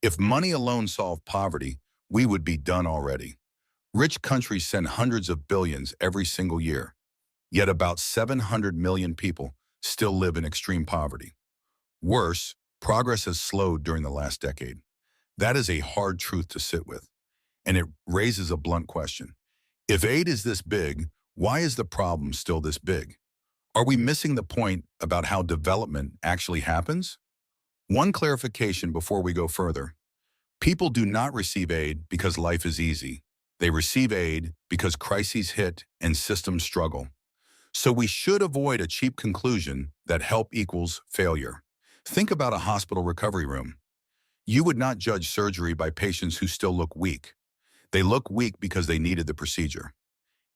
If money alone solved poverty, we would be done already. Rich countries send hundreds of billions every single year, yet about 700 million people still live in extreme poverty. Worse, progress has slowed during the last decade. That is a hard truth to sit with, and it raises a blunt question. If aid is this big, why is the problem still this big? Are we missing the point about how development actually happens? One clarification before we go further. People do not receive aid because life is easy. They receive aid because crises hit and systems struggle. So we should avoid a cheap conclusion that help equals failure. Think about a hospital recovery room. You would not judge surgery by patients who still look weak. They look weak because they needed the procedure.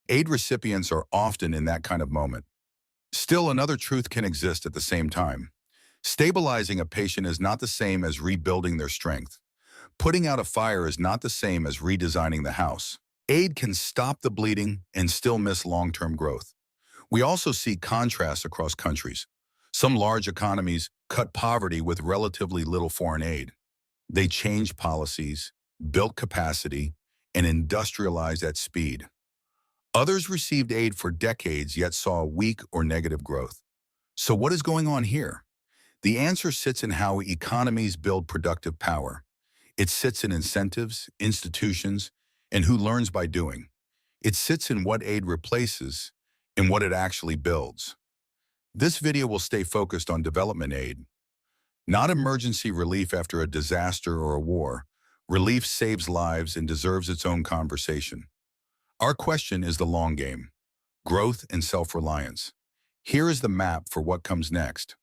Aid recipients are often in that kind of moment. Still, another truth can exist at the same time. Stabilizing a patient is not the same as rebuilding their strength. Putting out a fire is not the same as redesigning the house. Aid can stop the bleeding and still miss long-term growth. We also see contrasts across countries. Some large economies cut poverty with relatively little foreign aid. They changed policies, built capacity, and industrialized at speed. Others received aid for decades yet saw weak or negative growth. So what is going on here? The answer sits in how economies build productive power. It sits in incentives, institutions, and who learns by doing. It sits in what aid replaces and what it actually builds. This video will stay focused on development aid, not emergency relief after a disaster or a war. Relief saves lives and deserves its own conversation. Our question is the long game, growth and self-reliance. Here is the map for what comes next.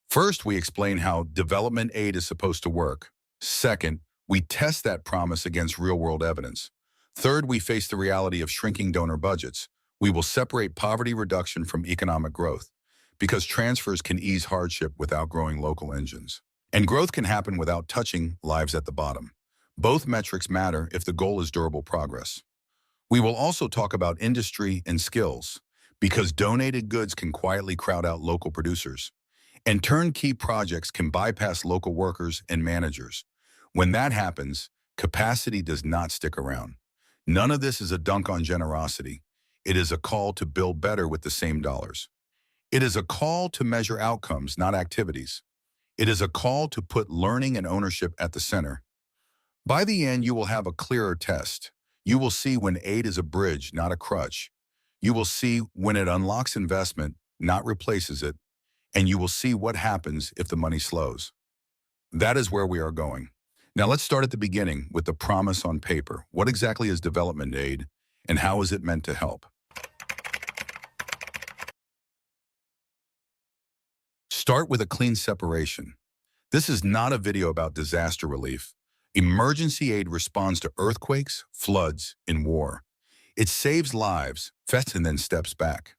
First, we explain how development aid is supposed to work. Second, we test that promise against real-world evidence. Third, we face the reality of shrinking donor budgets. We will separate poverty reduction from economic growth, because transfers can ease hardship without growing local engines. And growth can happen without touching lives at the bottom. Both metrics matter if the goal is durable progress. We will also talk about industry and skills, because donated goods can quietly crowd out local producers. And turnkey projects can bypass local workers and managers. When that happens, capacity does not stick around. None of this is a dunk on generosity. It is a call to build better with the same dollars. It is a call to measure outcomes, not activities. It is a call to put learning and ownership at the center. By the end, you will have a clearer test. You will see when aid is a bridge, not a crutch. You will see when it unlocks investment, not replaces it. And you will see what happens if the money slows. That is where we are going. Now let's start at the beginning with the promise on paper. What exactly is development aid, and how is it meant to help? Start with a clean separation. This is not a video about disaster relief. Emergency aid responds to earthquakes, floods, and war. It saves lives, and then steps back.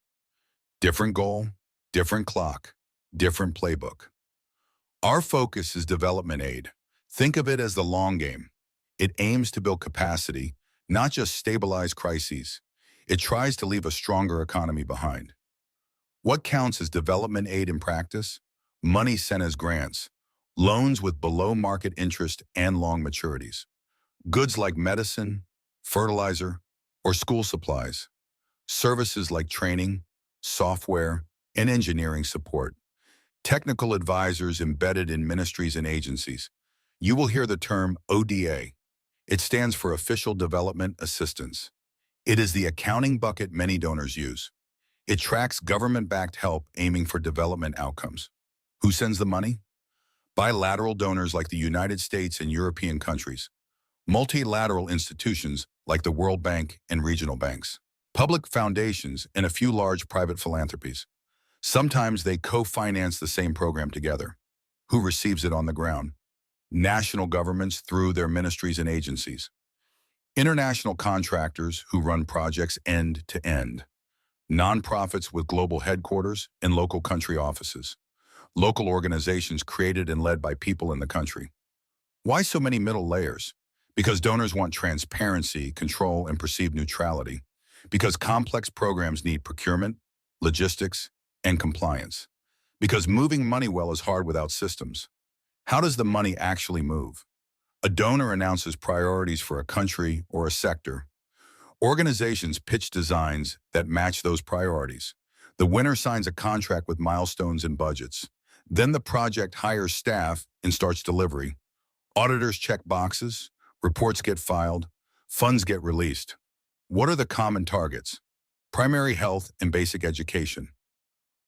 Different goal, different clock, different playbook. Our focus is development aid. Think of it as the long game. It aims to build capacity, not just stabilize crises. It tries to leave a stronger economy behind. What counts as development aid in practice? Money sent as grants, loans with below-market interest and long maturities, goods like medicine, fertilizer, or school supplies, services like training, software, and engineering support, technical advisors embedded in ministries and agencies. You will hear the term ODA. It stands for Official Development Assistance. It is the accounting bucket many donors use. It tracks government-backed help aiming for development outcomes. Who sends the money? Bilateral donors like the United States and European countries. Multilateral institutions like the World Bank and regional banks. Public foundations and a few large private philanthropies. Sometimes they co-finance the same program together. Who receives it on the ground? National governments through their ministries and agencies. International contractors who run projects end to end. Nonprofits with global headquarters and local country offices. Local organizations created and led by people in the country. Why so many middle layers? Because donors want transparency, control, and perceived neutrality. Because complex programs need procurement, logistics, and compliance. Because moving money well is hard without systems. How does the money actually move? A donor announces priorities for a country or a sector. Organizations pitch designs that match those priorities. The winner signs a contract with milestones and budgets. Then the project hires staff and starts delivery. Auditors check boxes, reports get filed, funds get released. What are the common targets? Primary health and basic education,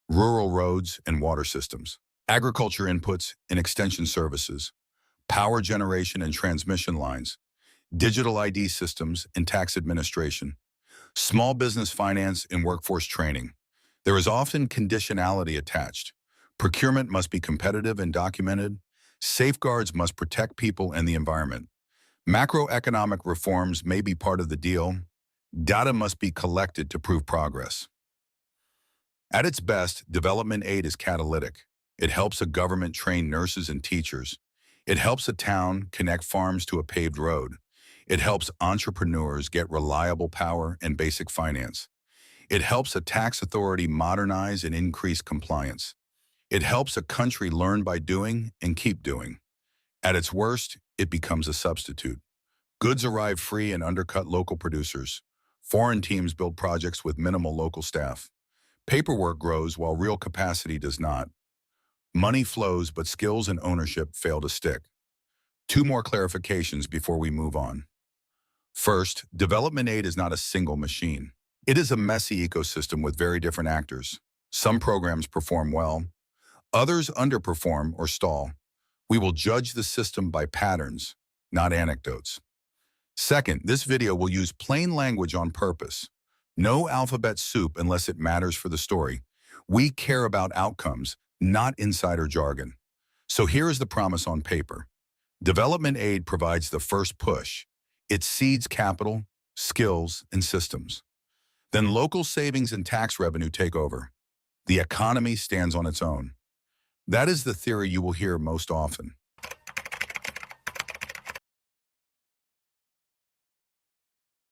rural roads and water systems, agriculture inputs and extension services, power generation and transmission lines, digital ID systems and tax administration, small business finance and workforce training. There is often conditionality attached. Procurement must be competitive and documented. Safeguards must protect people and the environment. Macroeconomic reforms may be part of the deal. Data must be collected to prove progress. At its best, development aid is catalytic. It helps a government train nurses and teachers. It helps a town connect farms to a paved road. It helps entrepreneurs get reliable power and basic finance. It helps a tax authority modernize and increase compliance. It helps a country learn by doing and keep doing. At its worst, it becomes a substitute. Goods arrive free and undercut local producers. Foreign teams build projects with minimal local staff. Paperwork grows while real capacity does not. Money flows, but skills and ownership fail to stick. Two more clarifications before we move on. First, development aid is not a single machine. It is a messy ecosystem with very different actors. Some programs perform well, others underperform or stall. We will judge the system by patterns, not anecdotes. Second, this video will use plain language on purpose. No alphabet soup unless it matters for the story. We care about outcomes, not insider jargon. So here is the promise on paper. Development aid provides the first push. It seeds capital, skills, and systems. Then local savings and tax revenue take over. The economy stands on its own. That is the theory you will hear most often.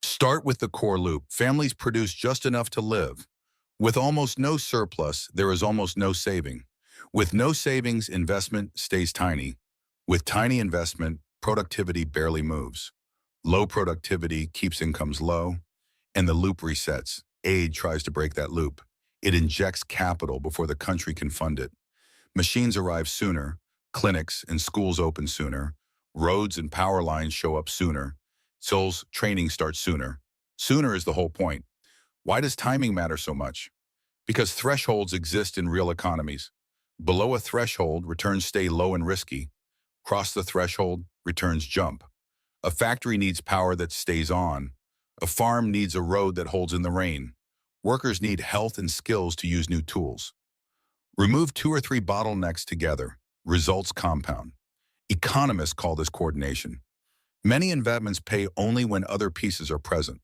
Start with the core loop. Families produce just enough to live. With almost no surplus, there is almost no saving. With no savings, investment stays tiny. With tiny investment, productivity barely moves. Low productivity keeps incomes low, and the loop resets. Aid tries to break that loop. It injects capital before the country can fund it. Machines arrive sooner, clinics and schools open sooner, roads and power lines show up sooner, SOL's training starts sooner. Sooner is the whole point. Why does timing matter so much? Because thresholds exist in real economies. Below a threshold, returns stay low and risky. Cross the threshold, returns jump. A factory needs power that stays on. A farm needs a road that holds in the rain. Workers need health and skills to use new tools. Remove 2 or 3 bottlenecks together. Results compound. Economists call this coordination. Many investments pay only when other pieces are present.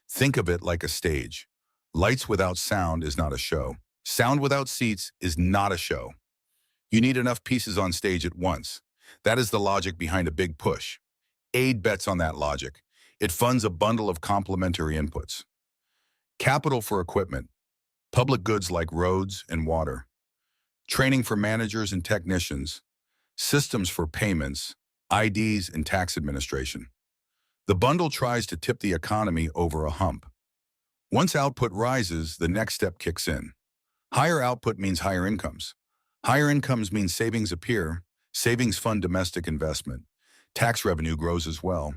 Think of it like a stage. Lights without sound is not a show. Sound without seats is not a show. You need enough pieces on stage at once. That is the logic behind a big push. Aid bets on that logic. It funds a bundle of complementary inputs. Capital for equipment, public goods like roads and water, training for managers and technicians, systems for payments, IDs and tax administration. The bundle tries to tip the economy over a hump. Once output rises, the next step kicks in. Higher output means higher incomes. Higher incomes mean savings appear. Savings fund domestic investment. Tax revenue grows as well.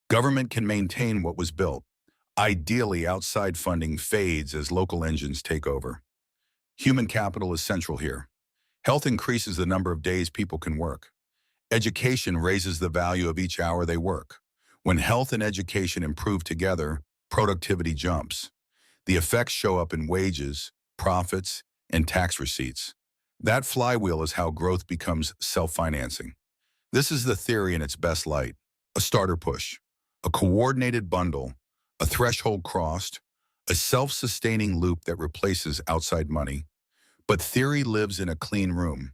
Government can maintain what was built. Ideally, outside funding fades as local engines take over. Human capital is central here. Health increases the number of days people can work. Education raises the value of each hour they work. When health and education improve together, productivity jumps. The effects show up in wages, profits, and tax receipts. That flywheel is how growth becomes self-financing. This is the theory in its best light. A starter push, a coordinated bundle, a threshold crossed, a self-sustaining loop that replaces outside money. But theory lives in a clean room.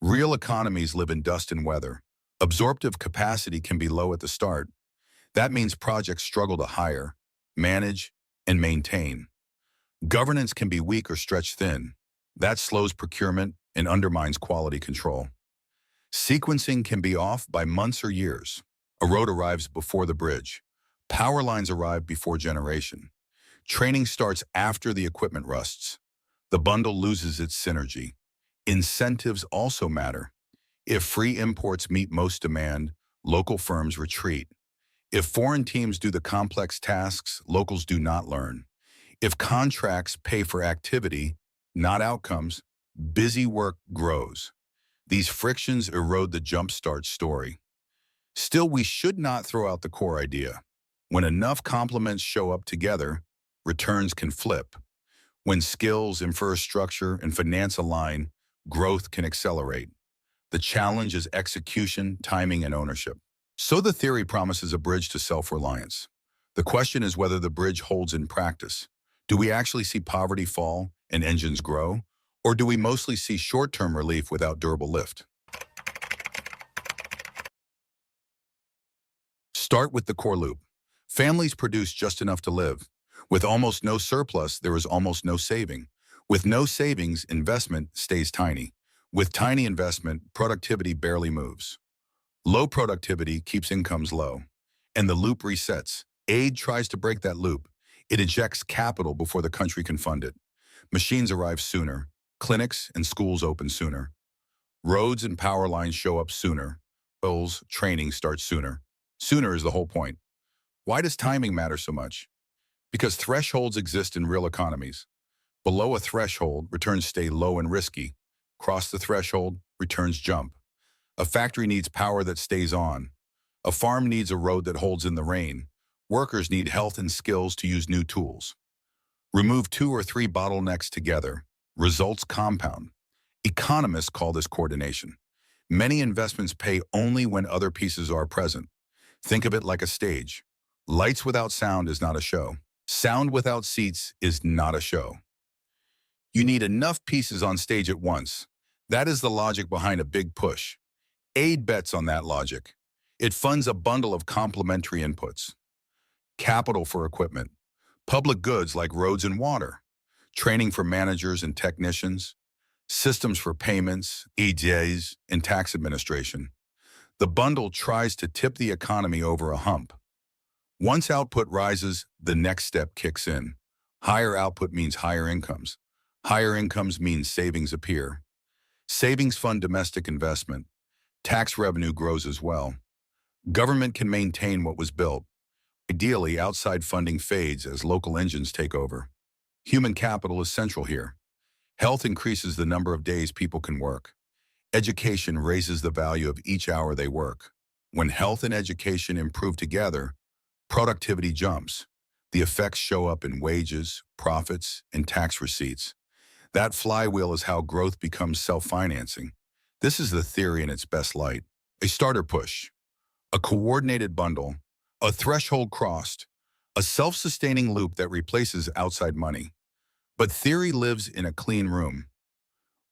Real economies live in dust and weather. Absorptive capacity can be low at the start. That means projects struggle to hire, manage, and maintain. Governance can be weak or stretched thin. That slows procurement and undermines quality control. Sequencing can be off by months or years. A road arrives before the bridge. Power lines arrive before generation. Training starts after the equipment rusts. The bundle loses its synergy. Incentives also matter. If free imports meet most demand, local firms retreat. If foreign teams do the complex tasks, locals do not learn. If contracts pay for activity, not outcomes, busy work grows. These frictions erode the jumpstart story. Still, we should not throw out the core idea. When enough complements show up together, returns can flip. When skills, infrastructure, and finance align, growth can accelerate. The challenge is execution, timing, and ownership. So the theory promises a bridge to self-reliance. The question is whether the bridge holds in practice. Do we actually see poverty fall and engines grow? Or do we mostly see short-term relief without durable lift? Start with the core loop. Families produce just enough to live. With almost no surplus, there is almost no saving. With no savings, investment stays tiny. With tiny investment, productivity barely moves. Low productivity keeps incomes low. And the loop resets. Aid tries to break that loop. It ejects capital before the country can fund it. Machines arrive sooner. Clinics and schools open sooner. Roads and power lines show up sooner. Bills, training starts sooner. Sooner is the whole point. Why does timing matter so much? Because thresholds exist in real economies. Below a threshold, returns stay low and risky. Cross the threshold, returns jump. A factory needs power that stays on. A farm needs a road that holds in the rain. Workers need health and skills to use new tools. Remove 2 or 3 bottlenecks together. Results compound. Economists call this coordination. Many investments pay only when other pieces are present. Think of it like a stage. Lights without sound is not a show. Sound without seats is not a show. You need enough pieces on stage at once. That is the logic behind a big push. Aid bets on that logic. It funds a bundle of complementary inputs. Capital for equipment. Public goods like roads and water. Training for managers and technicians. Systems for payments, EJs, and tax administration. The bundle tries to tip the economy over a hump. Once output rises, the next step kicks in. Higher output means higher incomes. Higher incomes means savings appear. Savings fund domestic investment. Tax revenue grows as well. Government can maintain what was built. Ideally, outside funding fades as local engines take over. Human capital is central here. Health increases the number of days people can work. Education raises the value of each hour they work. When health and education improve together, productivity jumps. The effects show up in wages, profits, and tax receipts. That flywheel is how growth becomes self-financing. This is the theory in its best light. A starter push, a coordinated bundle, a threshold crossed, a self-sustaining loop that replaces outside money. But theory lives in a clean room.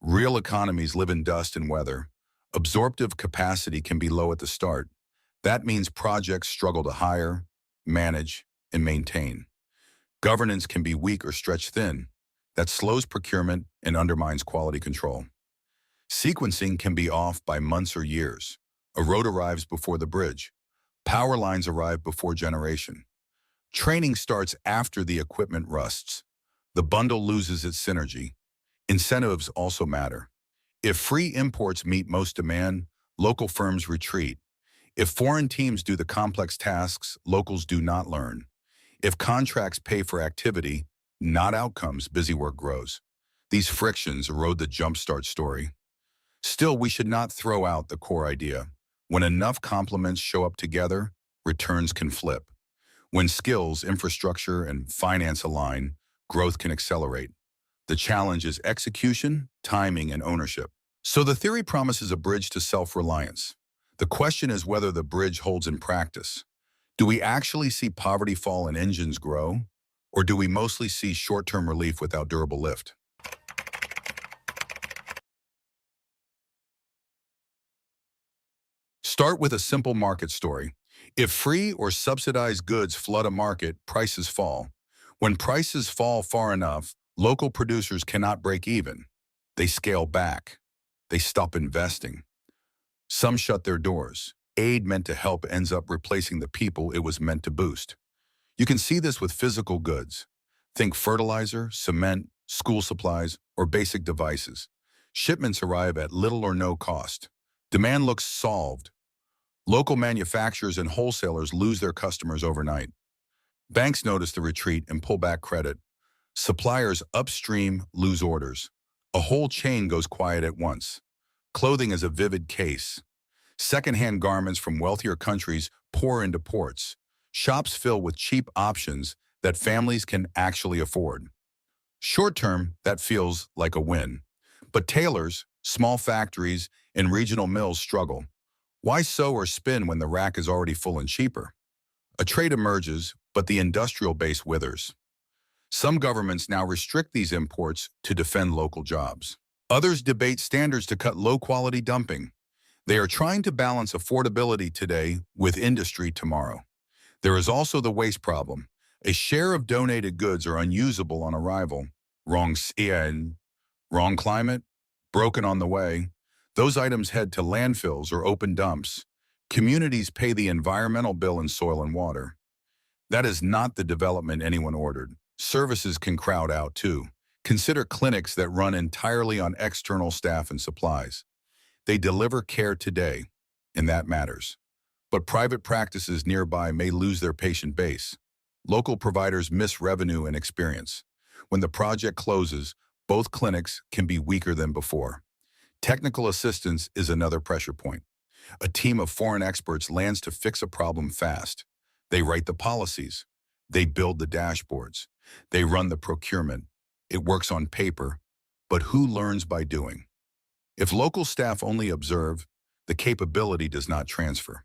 Real economies live in dust and weather. Absorptive capacity can be low at the start. That means projects struggle to hire, manage, and maintain. Governance can be weak or stretched thin. That slows procurement and undermines quality control. Sequencing can be off by months or years. A road arrives before the bridge. Power lines arrive before generation. Training starts after the equipment rusts. The bundle loses its synergy. Incentives also matter. If free imports meet most demand, local firms retreat. If foreign teams do the complex tasks, locals do not learn. If contracts pay for activity, not outcomes, busy work grows. These frictions erode the jumpstart story. Still, we should not throw out the core idea. When enough complements show up together, returns can flip. When skills, infrastructure, and finance align, growth can accelerate. The challenge is execution, timing, and ownership. So the theory promises a bridge to self-reliance. The question is whether the bridge holds in practice. Do we actually see poverty fall and engines grow? Or do we mostly see short-term relief without durable lift? Start with a simple market story. If free or subsidized goods flood a market, prices fall. When prices fall far enough, local producers cannot break even. They scale back. They stop investing. Some shut their doors. Aid meant to help ends up replacing the people it was meant to boost. You can see this with physical goods. Think fertilizer, cement, school supplies, or basic devices. Shipments arrive at little or no cost. Demand looks solved. Local manufacturers and wholesalers lose their customers overnight. Banks notice the retreat and pull back credit. Suppliers upstream lose orders. A whole chain goes quiet at once. Clothing is a vivid case. Second-hand garments from wealthier countries pour into ports. Shops fill with cheap options that families can actually afford. Short-term, that feels like a win. But tailors, small factories, and regional mills struggle. Why sew or spin when the rack is already full and cheaper? A trade emerges, but the industrial base withers. Some governments now restrict these imports to defend local jobs. Others debate standards to cut low-quality dumping. They are trying to balance affordability today with industry tomorrow. There is also the waste problem. A share of donated goods are unusable on arrival. Wrong season, wrong climate, broken on the way. Those items head to landfills or open dumps. Communities pay the environmental bill in soil and water. That is not the development anyone ordered. Services can crowd out too. Consider clinics that run entirely on external staff and supplies. They deliver care today, and that matters. But private practices nearby may lose their patient base. Local providers miss revenue and experience. When the project closes, both clinics can be weaker than before. Technical assistance is another pressure point. A team of foreign experts lands to fix a problem fast. They write the policies. They build the dashboards. They run the procurement. It works on paper, but who learns by doing? If local staff only observe, the capability does not transfer.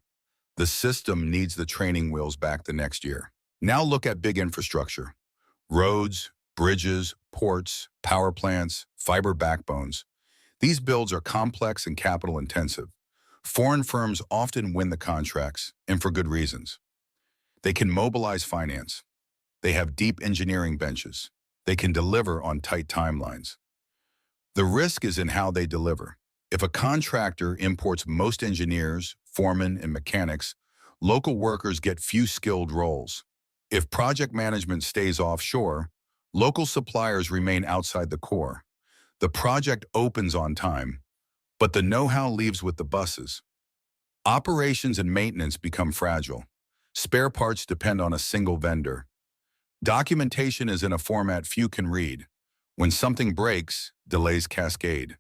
The system needs the training wheels back the next year. Now look at big infrastructure. Roads, bridges, ports, power plants, fiber backbones. These builds are complex and capital intensive. Foreign firms often win the contracts, and for good reasons. They can mobilize finance. They have deep engineering benches. They can deliver on tight timelines. The risk is in how they deliver. If a contractor imports most engineers, foremen, and mechanics, local workers get few skilled roles. If project management stays offshore, local suppliers remain outside the core. The project opens on time, but the know-how leaves with the buses. Operations and maintenance become fragile. Spare parts depend on a single vendor. Documentation is in a format few can read. When something breaks, delays cascade.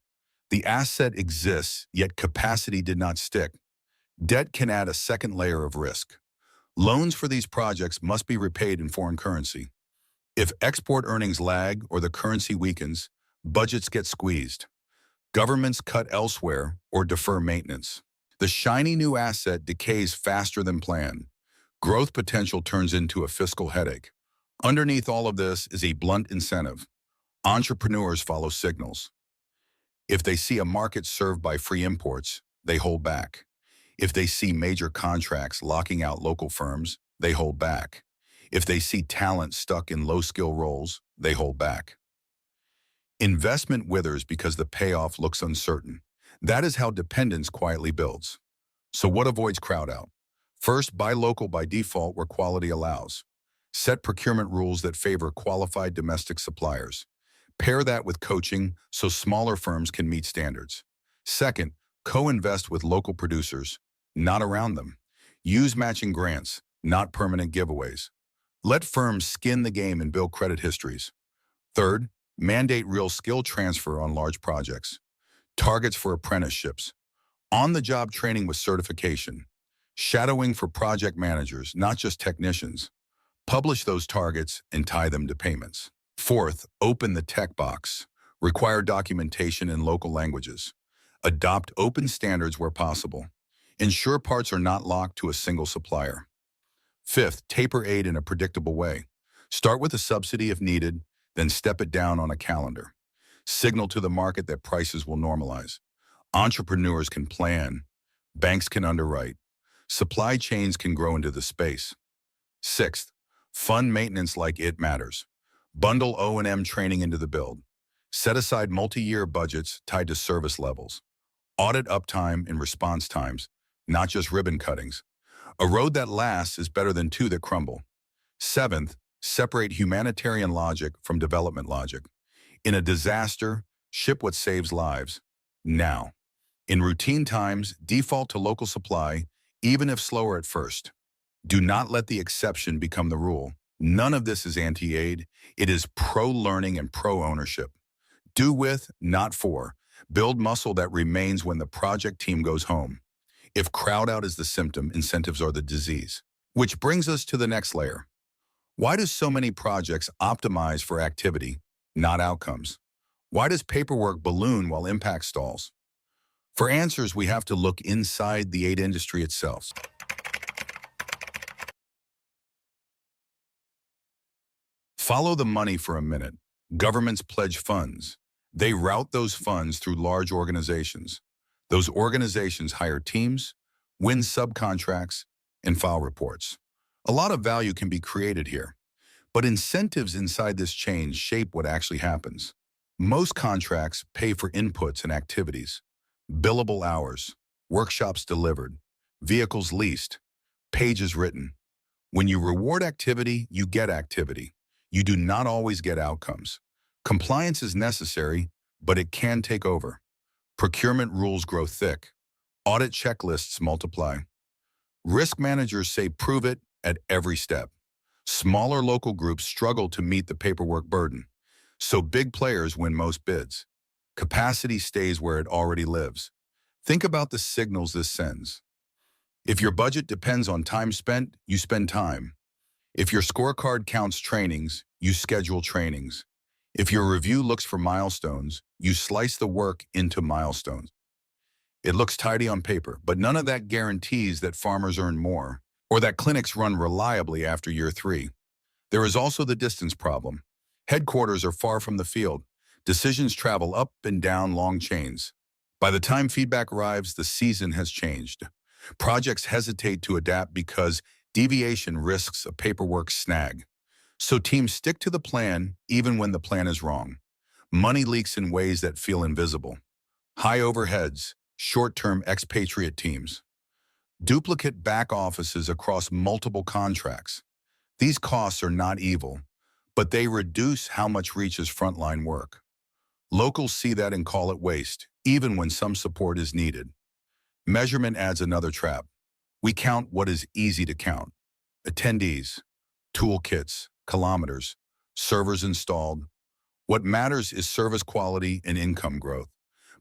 The asset exists, yet capacity did not stick. Debt can add a second layer of risk. Loans for these projects must be repaid in foreign currency. If export earnings lag or the currency weakens, budgets get squeezed. Governments cut elsewhere or defer maintenance. The shiny new asset decays faster than planned. Growth potential turns into a fiscal headache. Underneath all of this is a blunt incentive. Entrepreneurs follow signals. If they see a market served by free imports, they hold back. If they see major contracts locking out local firms, they hold back. If they see talent stuck in low-skill roles, they hold back. Investment withers because the payoff looks uncertain. That is how dependence quietly builds. So what avoids crowd out? First, buy local by default where quality allows. Set procurement rules that favor qualified domestic suppliers. Pair that with coaching so smaller firms can meet standards. Second, co-invest with local producers, not around them. Use matching grants, not permanent giveaways. Let firms skin the game and build credit histories. Third, mandate real skill transfer on large projects. Targets for apprenticeships. On-the-job training with certification. Shadowing for project managers, not just technicians. Publish those targets and tie them to payments. Fourth, open the tech box. Require documentation in local languages. Adopt open standards where possible. Ensure parts are not locked to a single supplier. Fifth, taper aid in a predictable way. Start with a subsidy if needed, then step it down on a calendar. Signal to the market that prices will normalize. Entrepreneurs can plan. Banks can underwrite. Supply chains can grow into the space. Sixth, fund maintenance like it matters. Bundle O&M training into the build. Set aside multi-year budgets tied to service levels. Audit uptime and response times, not just ribbon cuttings. A road that lasts is better than two that crumble. Seventh, separate humanitarian logic from development logic. In a disaster, ship what saves lives. Now. In routine times, default to local supply, even if slower at first. Do not let the exception become the rule. None of this is anti-aid. It is pro-learning and pro-ownership. Do with, not for. Build muscle that remains when the project team goes home. If crowd out is the symptom, incentives are the disease. Which brings us to the next layer. Why do so many projects optimize for activity, not outcomes? Why does paperwork balloon while impact stalls? For answers, we have to look inside the aid industry itself. Follow the money for a minute. Governments pledge funds. They route those funds through large organizations. Those organizations hire teams, win subcontracts, and file reports. A lot of value can be created here, but incentives inside this chain shape what actually happens. Most contracts pay for inputs and activities, billable hours, workshops delivered, vehicles leased, pages written. When you reward activity, you get activity. You do not always get outcomes. Compliance is necessary, but it can take over. Procurement rules grow thick. Audit checklists multiply. Risk managers say prove it at every step. Smaller local groups struggle to meet the paperwork burden, so big players win most bids. Capacity stays where it already lives. Think about the signals this sends. If your budget depends on time spent, you spend time. If your scorecard counts trainings, you schedule trainings. If your review looks for milestones, you slice the work into milestones. It looks tidy on paper, but none of that guarantees that farmers earn more or that clinics run reliably after year 3. There is also the distance problem. Headquarters are far from the field. Decisions travel up and down long chains. By the time feedback arrives, the season has changed. Projects hesitate to adapt because deviation risks a paperwork snag. So teams stick to the plan even when the plan is wrong. Money leaks in ways that feel invisible. High overheads, short-term expatriate teams. Duplicate back offices across multiple contracts. These costs are not evil, but they reduce how much reaches frontline work. Locals see that and call it waste, even when some support is needed. Measurement adds another trap. We count what is easy to count. Attendees, toolkits, kilometers, servers installed. What matters is service quality and income growth.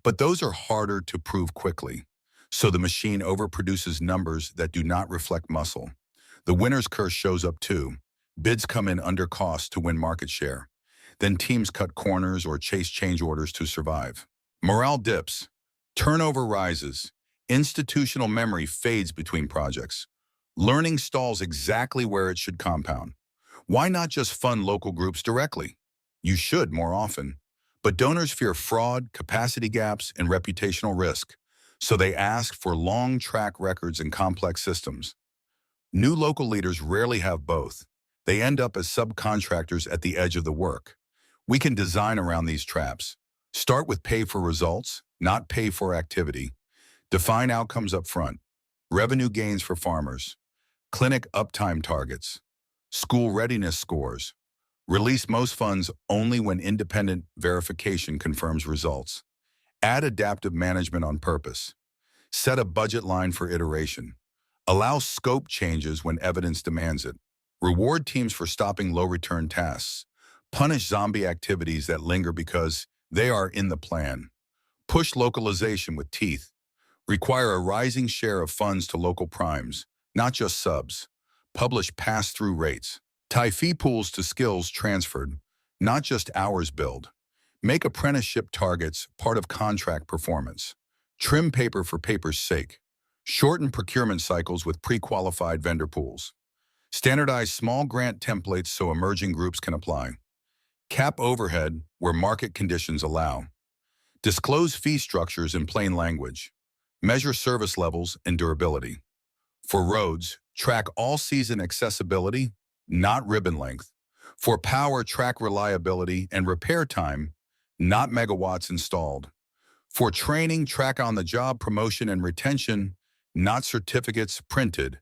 But those are harder to prove quickly. So the machine overproduces numbers that do not reflect muscle. The winner's curse shows up too. Bids come in under cost to win market share. Then teams cut corners or chase change orders to survive. Morale dips. Turnover rises. Institutional memory fades between projects. Learning stalls exactly where it should compound. Why not just fund local groups directly? You should more often. But donors fear fraud, capacity gaps, and reputational risk, so they ask for long track records and complex systems. New local leaders rarely have both. They end up as subcontractors at the edge of the work. We can design around these traps. Start with pay for results, not pay for activity. Define outcomes up front. Revenue gains for farmers. Clinic uptime targets. School readiness scores. Release most funds only when independent verification confirms results. Add adaptive management on purpose. Set a budget line for iteration. Allow scope changes when evidence demands it. Reward teams for stopping low-return tasks. Punish zombie activities that linger because they are in the plan. Push localization with teeth. Require a rising share of funds to local primes, not just subs. Publish pass-through rates. Tie fee pools to skills transferred, not just hours billed. Make apprenticeship targets part of contract performance. Trim paper for paper's sake. Shorten procurement cycles with pre-qualified vendor pools. Standardize small grant templates so emerging groups can apply. Cap overhead where market conditions allow. Disclose fee structures in plain language. Measure service levels and durability. For roads, track all-season accessibility, not ribbon length. For power, track reliability and repair time, not megawatts installed. For training, track on-the-job promotion and retention, not certificates printed.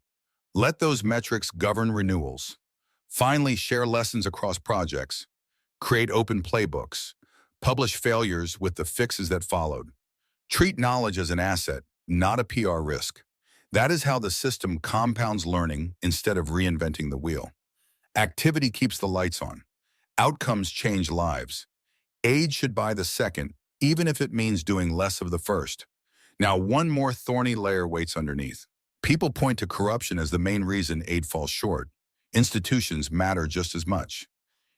Let those metrics govern renewals. Finally, share lessons across projects. Create open playbooks. Publish failures with the fixes that followed. Treat knowledge as an asset, not a PR risk. That is how the system compounds learning instead of reinventing the wheel. Activity keeps the lights on. Outcomes change lives. Aid should buy the second, even if it means doing less of the first. Now, one more thorny layer waits underneath. People point to corruption as the main reason aid falls short. Institutions matter just as much.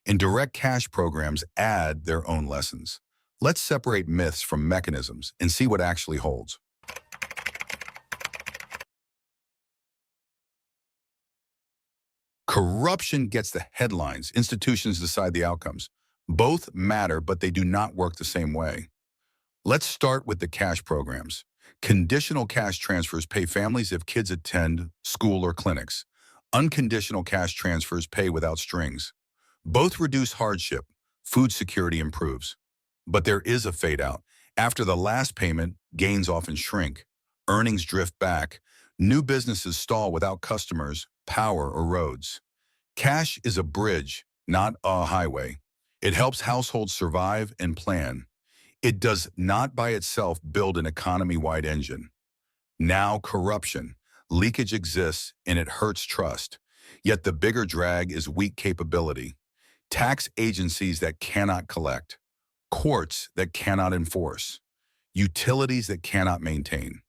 And direct cash programs add their own lessons. Let's separate myths from mechanisms and see what actually holds. Corruption gets the headlines. Institutions decide the outcomes. Both matter, but they do not work the same way. Let's start with the cash programs. Conditional cash transfers pay families if kids attend school or clinics. Unconditional cash transfers pay without strings. Both reduce hardship. Food security improves. But there is a fade out. After the last payment, gains often shrink. Earnings drift back. New businesses stall without customers, power, or roads. Cash is a bridge, not a highway. It helps households survive and plan. It does not by itself build an economy-wide engine. Now corruption. Leakage exists and it hurts trust. Yet the bigger drag is weak capability. Tax agencies that cannot collect. Courts that cannot enforce. Utilities that cannot maintain.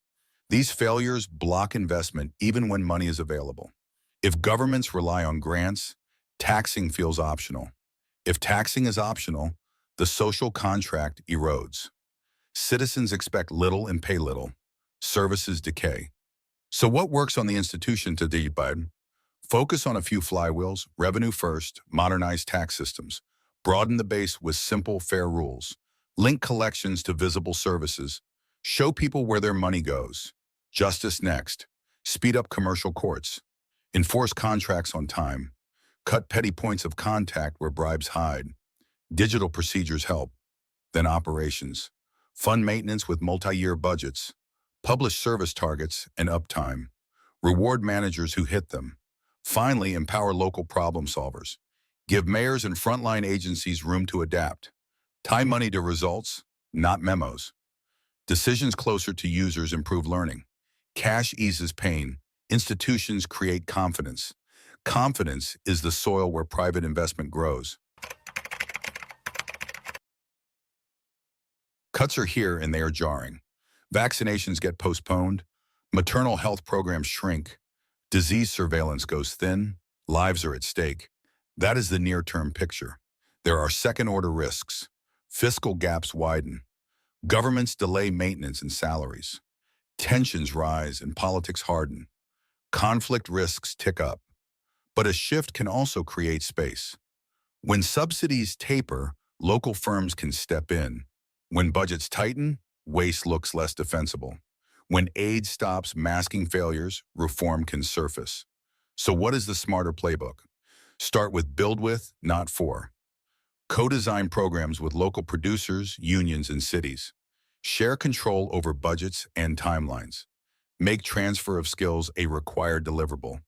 These failures block investment even when money is available. If governments rely on grants, taxing feels optional. If taxing is optional, the social contract erodes. Citizens expect little and pay little. Services decay. So what works on the institution to debug? Focus on a few flywheels, revenue first, modernize tax systems. Broaden the base with simple, fair rules. Link collections to visible services. Show people where their money goes. Justice next. Speed up commercial courts. Enforce contracts on time. Cut petty points of contact where bribes hide. Digital procedures help. Then operations. Fund maintenance with multi-year budgets. Publish service targets and uptime. Reward managers who hit them. Finally, empower local problem solvers. Give mayors and frontline agencies room to adapt. Tie money to results, not memos. Decisions closer to users improve learning. Cash eases pain. Institutions create confidence. Confidence is the soil where private investment grows. Cuts are here and they are jarring. Vaccinations get postponed. Maternal health programs shrink. Disease surveillance goes thin. Lives are at stake. That is the near-term picture. There are second-order risks. Fiscal gaps widen. Governments delay maintenance and salaries. Tensions rise and politics harden. Conflict risks tick up. But a shift can also create space. When subsidies taper, local firms can step in. When budgets tighten, waste looks less defensible. When aid stops masking failures, reform can surface. So what is the smarter playbook? Start with build with, not for. Co-design programs with local producers, unions, and cities. Share control over budgets and timelines. Make transfer of skills a required deliverable.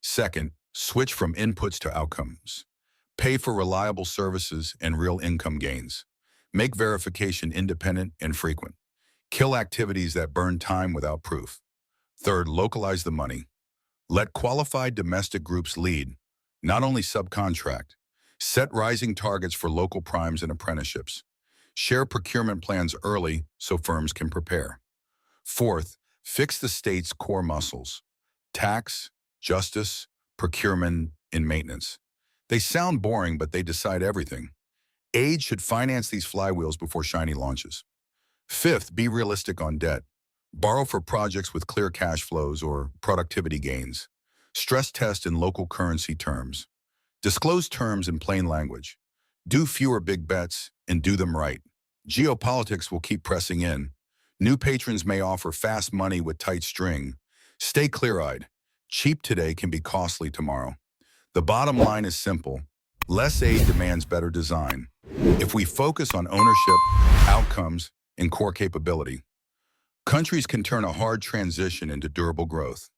Second, switch from inputs to outcomes. Pay for reliable services and real income gains. Make verification independent and frequent. Kill activities that burn time without proof. Third, localize the money. Let qualified domestic groups lead, not only subcontract. Set rising targets for local primes and apprenticeships. Share procurement plans early so firms can prepare. Fourth, fix the state's core muscles. Tax, justice, procurement, and maintenance. They sound boring, but they decide everything. Aid should finance these flywheels before shiny launches. Fifth, be realistic on debt. Borrow for projects with clear cash flows or productivity gains. Stress test in local currency terms. Disclose terms in plain language. Do fewer big bets and do them right. Geopolitics will keep pressing in. New patrons may offer fast money with tight string. Stay clear-eyed. Cheap today can be costly tomorrow. The bottom line is simple. Less aid demands better design. If we focus on ownership, outcomes, in core capability. Countries can turn a hard transition into durable growth.